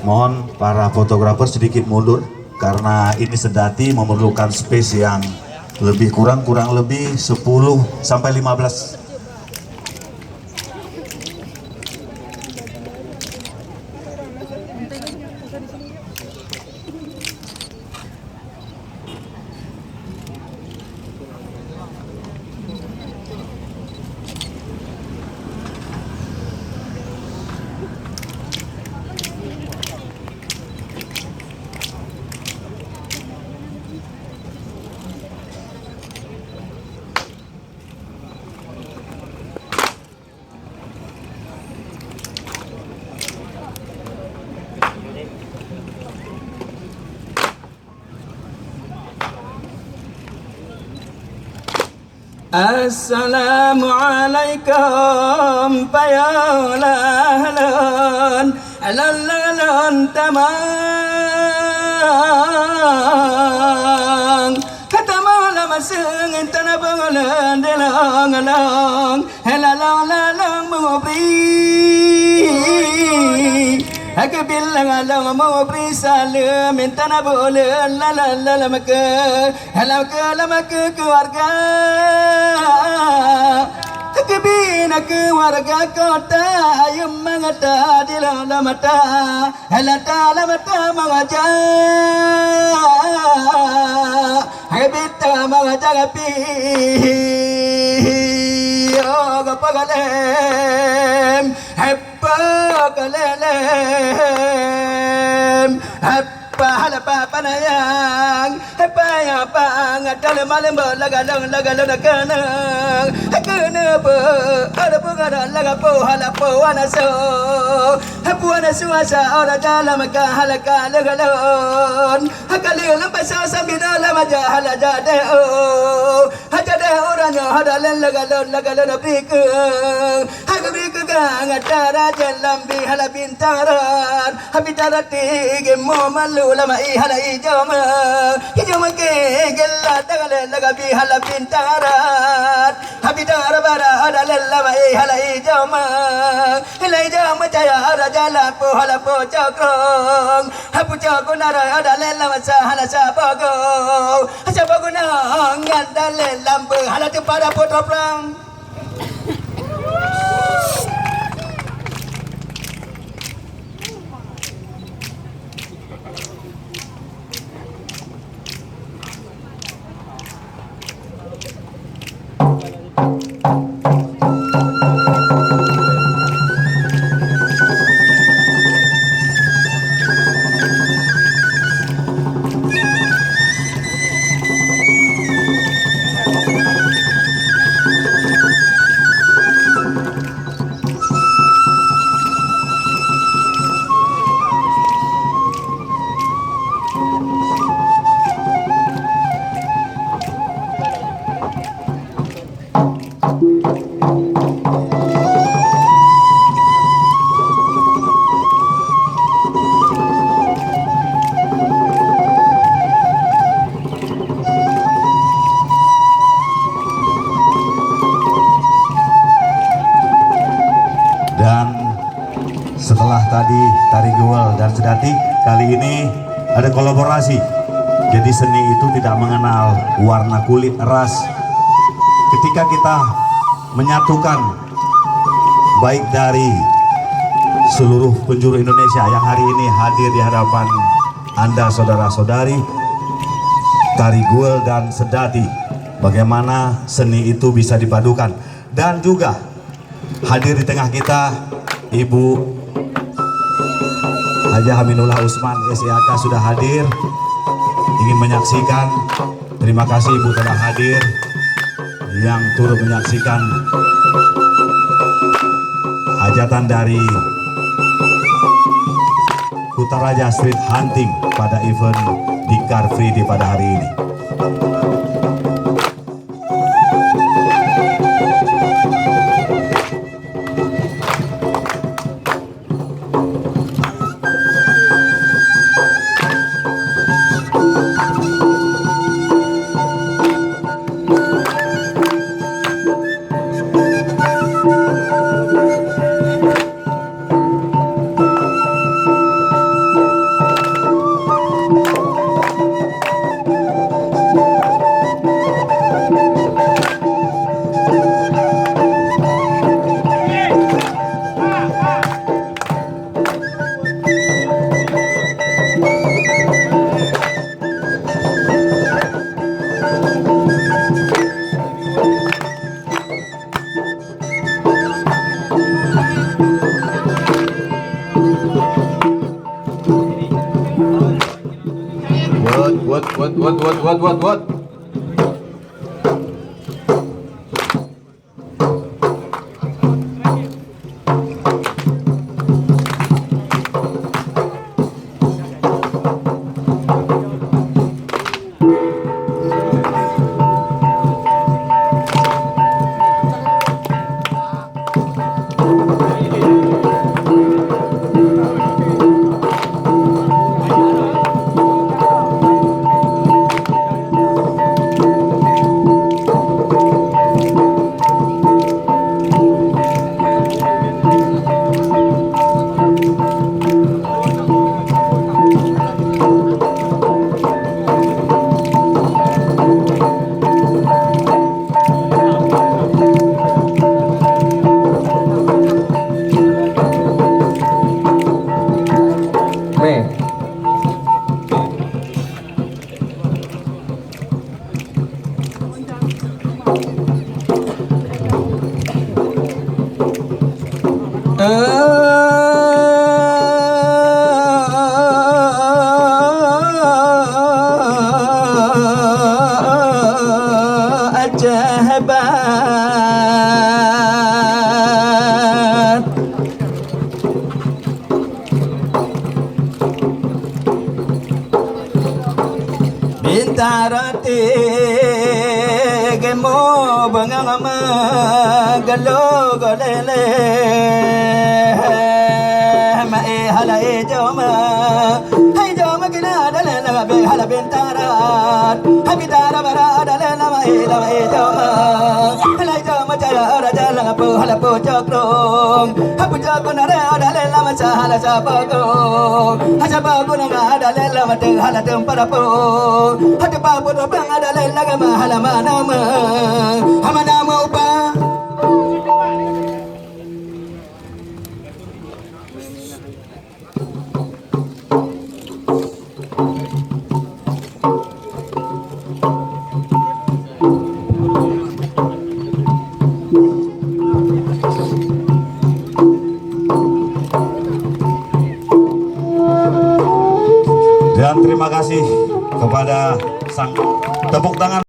Mohon para fotografer sedikit mundur karena ini Sedati memerlukan space yang lebih kurang lebih 10 sampai 15. Assalamualaikum payalan alalan tamang katamala maseng tanah bangalan delang alang helalang lalang mengobri aku bilang alang mengobri salam tanah bolan la maka halau ke keluarga kebina keluarga kota yang mengata di dalam mata helata mata mengajar hebita mengajar api oh gapagalem halapa panayang paya pang dalam malam lagalong nakanang kenapa ada pengarah lagapo halapo wanaso asa ora dalam kahalaka lagalon hakalil pasal sambil dalam jahala jade hajade orangnya hadalan lagalon beriku ngatara jalan bihala bintaran habitara tige mo malu lama ihala ijoma ke gella dagale laga bihala bintaran habitara bara hadale lama ihala ijoma jaya ara jala po hala po cakrong hapu cakro nara hadale lama sahala sabago na ngandale lambe hala pada potoplang. Setelah tadi Tari Guel dan Sedati, kali ini ada kolaborasi. Jadi seni itu tidak mengenal warna kulit, ras. Ketika kita menyatukan baik dari seluruh penjuru Indonesia yang hari ini hadir di hadapan Anda saudara-saudari, Tari Guel dan Sedati, bagaimana seni itu bisa dipadukan. Dan juga hadir di tengah kita Ibu Haja Aminullah Usman SIAK sudah hadir, ingin menyaksikan. Terima kasih Ibu telah hadir yang turut menyaksikan hajatan dari Kutaraja Street Hunting pada event di Car Free Day pada hari ini. Wot. الجهبات bintarati gemo bangama galo golele ma e hala e joma hay joma gina dale la be hala bintarat habitara bara dale la ma e joma hala joma jaya raja la po hala po chokrom hapu chokon re dale la ma hala sa pago haja pago na dale la ma teng hala tem para po hati babu do bang dale la ma hala manama hamanama upa Dan terima kasih kepada sang tepuk tangan